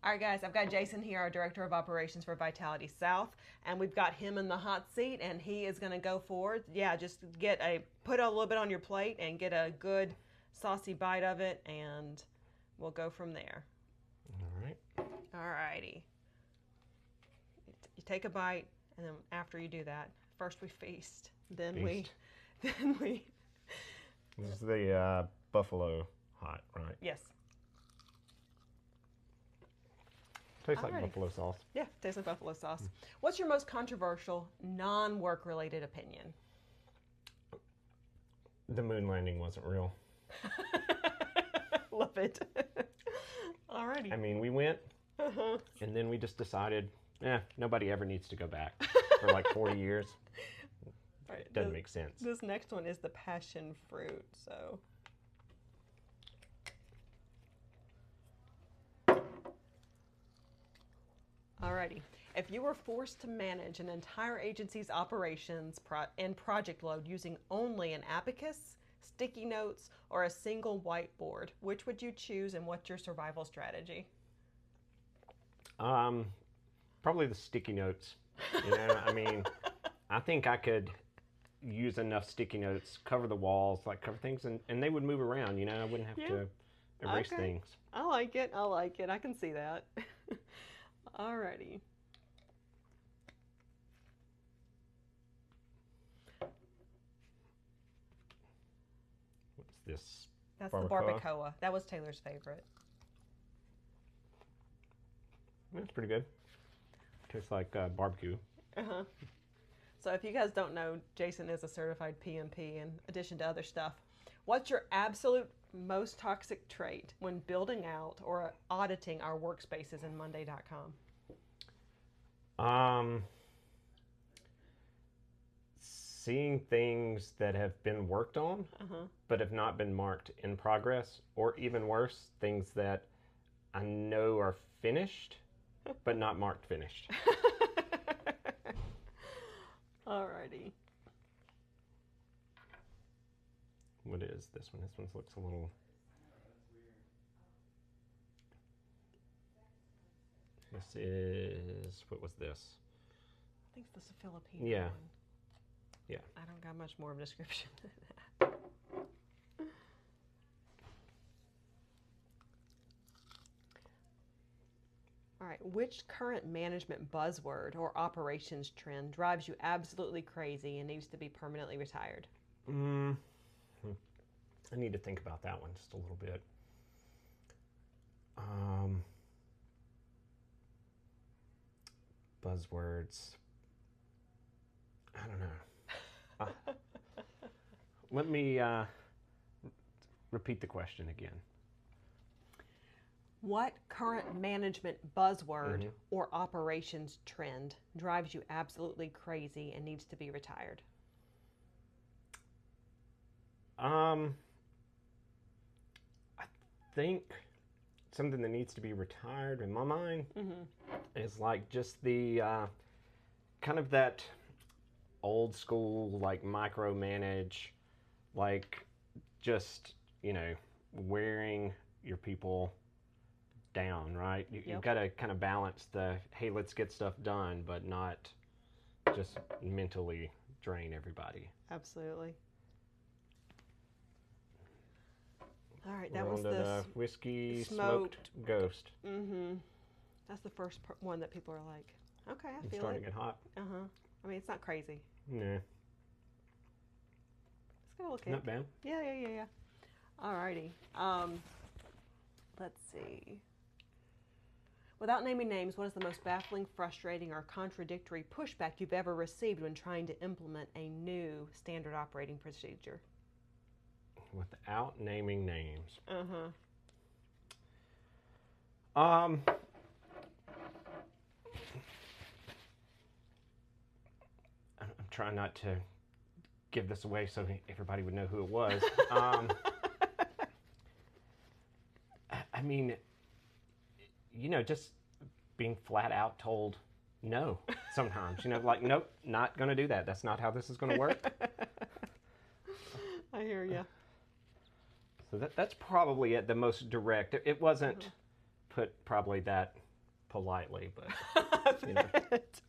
All right, guys, I've got Jason here, our Director of Operations for Vitality South, and we've got him in the hot seat, and he is going to go forward. Yeah, just put a little bit on your plate and get a good saucy bite of it, and we'll go from there. All right. All righty. You take a bite, and then after you do that, first we feast, then we. This is the buffalo hot, right? Yes. Tastes Alrighty. like buffalo sauce. Yeah, tastes like buffalo sauce. What's your most controversial, non-work related opinion? The moon landing wasn't real. Love it. Alrighty. I mean, we went, and then we just decided, nobody ever needs to go back for like 40 years. Right, Doesn't make sense. This next one is the passion fruit, so. Alrighty. If you were forced to manage an entire agency's operations and project load using only an abacus, sticky notes, or a single whiteboard, which would you choose and what's your survival strategy? Probably the sticky notes. I mean, I think I could use enough sticky notes, cover the walls, cover things, and they would move around. I wouldn't have to erase things. I like it. I can see that. Alrighty. What's this? That's barbacoa? The barbacoa. That was Taylor's favorite. That's pretty good. Tastes like barbecue. So if you guys don't know, Jason is a certified PMP in addition to other stuff. What's your absolute most toxic trait when building out or auditing our workspaces in Monday.com? Seeing things that have been worked on, but have not been marked in progress, or even worse, things that I know are finished, but not marked finished. Alrighty. What is this one? This one looks a little... This is... What was this? I think it's the Filipino Yeah. one. Yeah. I don't got much more of a description than that. All right, which current management buzzword or operations trend drives you absolutely crazy and needs to be permanently retired? I need to think about that one just a little bit. Buzzwords. I don't know. Let me repeat the question again. What current management buzzword or operations trend drives you absolutely crazy and needs to be retired? I think something that needs to be retired in my mind is just the kind of that old school micromanage, just wearing your people down, right? You've got to kind of balance the, hey, let's get stuff done, but not just mentally drain everybody. Absolutely. All right, that was the whiskey smoked ghost. That's the first one that people are like, okay, I feel it. It's starting to get hot. I mean, it's not crazy. Nah. It's got a little kick. Not bad. Yeah. All righty. Let's see. Without naming names, what is the most baffling, frustrating, or contradictory pushback you've ever received when trying to implement a new standard operating procedure? Without naming names. I'm trying not to give this away so everybody would know who it was. I mean, just being flat out told no sometimes. Nope, not going to do that. That's not how this is going to work. I hear you. So that's probably the most direct. It wasn't put probably that politely, but I you know. bet.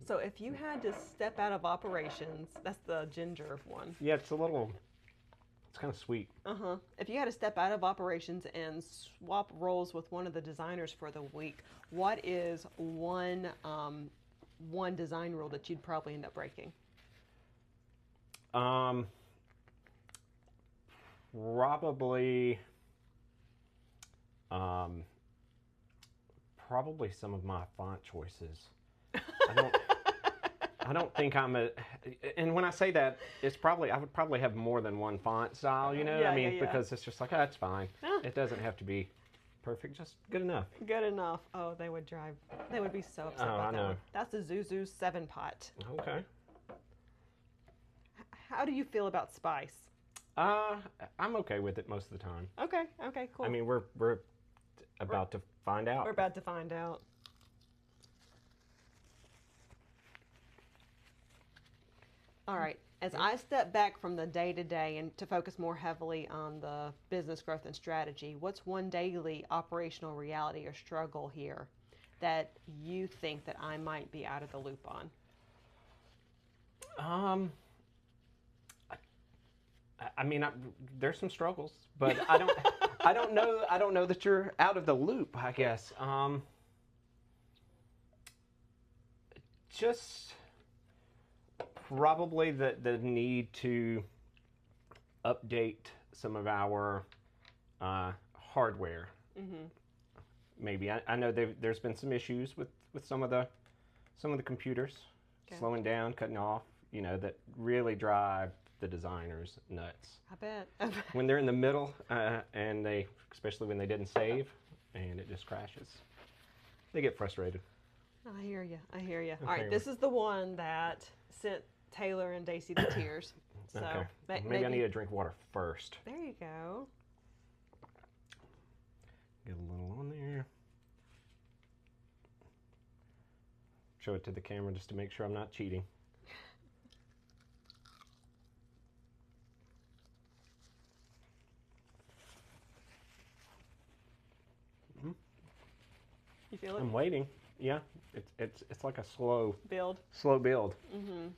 So if you had to step out of operations, that's the ginger one. Yeah, it's kind of sweet. Uh-huh. If you had to step out of operations and swap roles with one of the designers for the week, what is one design rule that you'd probably end up breaking? Probably, probably some of my font choices. I don't think and when I say that, I would probably have more than one font style, you know? Yeah, I mean, yeah. because it's just like, oh, it's fine. It doesn't have to be perfect, just good enough. Good enough. Oh, they would be so upset about I that know. one. That's the Zuzu 7-pot. Okay. How do you feel about spice? I'm okay with it most of the time. Okay, cool. I mean, we're about to find out. We're about to find out. All right. As I step back from the day-to-day and to focus more heavily on the business growth and strategy, what's one daily operational reality or struggle here that you think that I might be out of the loop on? I mean, there's some struggles, but I don't know that you're out of the loop, I guess. Just probably the need to update some of our hardware. Mm-hmm. Maybe I know there's been some issues with some of the computers slowing down, cutting off. You know, that really drive the designers nuts. I bet. When they're in the middle, and especially when they didn't save, and it just crashes, they get frustrated. I hear you. Okay. All right, this is the one that sent Taylor and Daisy to tears. So okay. Maybe I need to drink water first. There you go. Get a little on there. Show it to the camera just to make sure I'm not cheating. You feel it? I'm waiting. Yeah, it's like a slow build. Mm-hmm.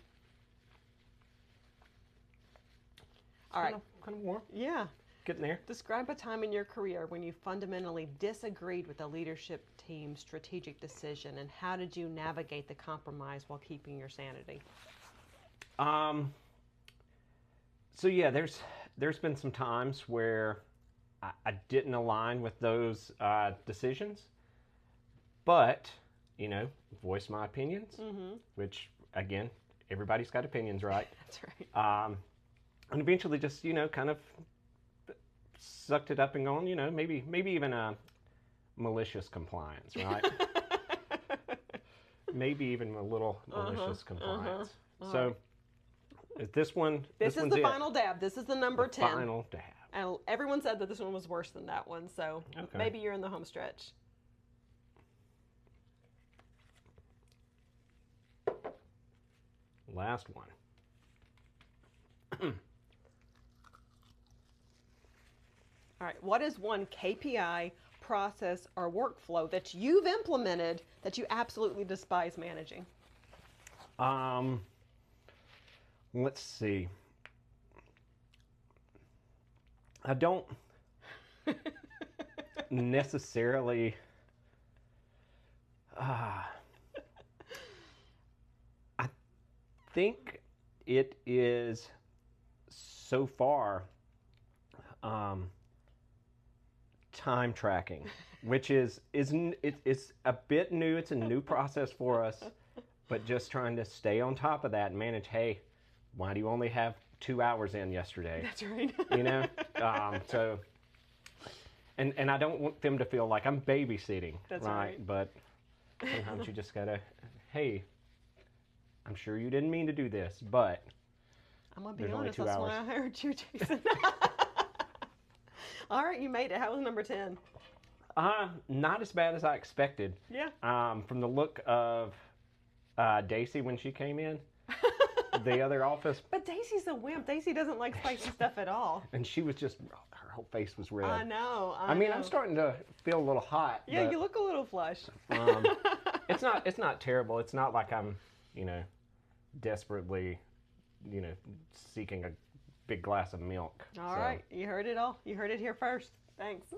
All right. Kind of warm. Yeah. Getting there. Describe a time in your career when you fundamentally disagreed with the leadership team's strategic decision, and how did you navigate the compromise while keeping your sanity? So yeah, there's been some times where I didn't align with those decisions, but you know, voice my opinions, which again, everybody's got opinions, right? That's right. And eventually just, you know, kind of sucked it up and gone, you know, maybe even a malicious compliance, right? Maybe even a little malicious compliance. So this one, this is the final dab. This is the number 10. Final dab. And everyone said that this one was worse than that one, so maybe you're in the home stretch. Last one. All right, what is one KPI, process, or workflow that you've implemented that you absolutely despise managing? Let's see. I don't necessarily I think it is so far time tracking, which is it's a bit new. It's a new process for us, but just trying to stay on top of that and manage. Hey, why do you only have 2 hours in yesterday? That's right. You know, so and I don't want them to feel like I'm babysitting. That's right. But sometimes you just gotta, hey, I'm sure you didn't mean to do this, but I'm gonna be honest. That's why I hired you, Jason. All right, you made it. How was number 10? Not as bad as I expected. Yeah. From the look of Daisy when she came in, the other office. But Daisy's a wimp. Daisy doesn't like spicy stuff at all. And she was just, her whole face was red. I know. I mean, I'm starting to feel a little hot. Yeah, but, you look a little flushed. It's not terrible. It's not like I'm, desperately, seeking a big glass of milk. All right, you heard it all. You heard it here first. Thanks.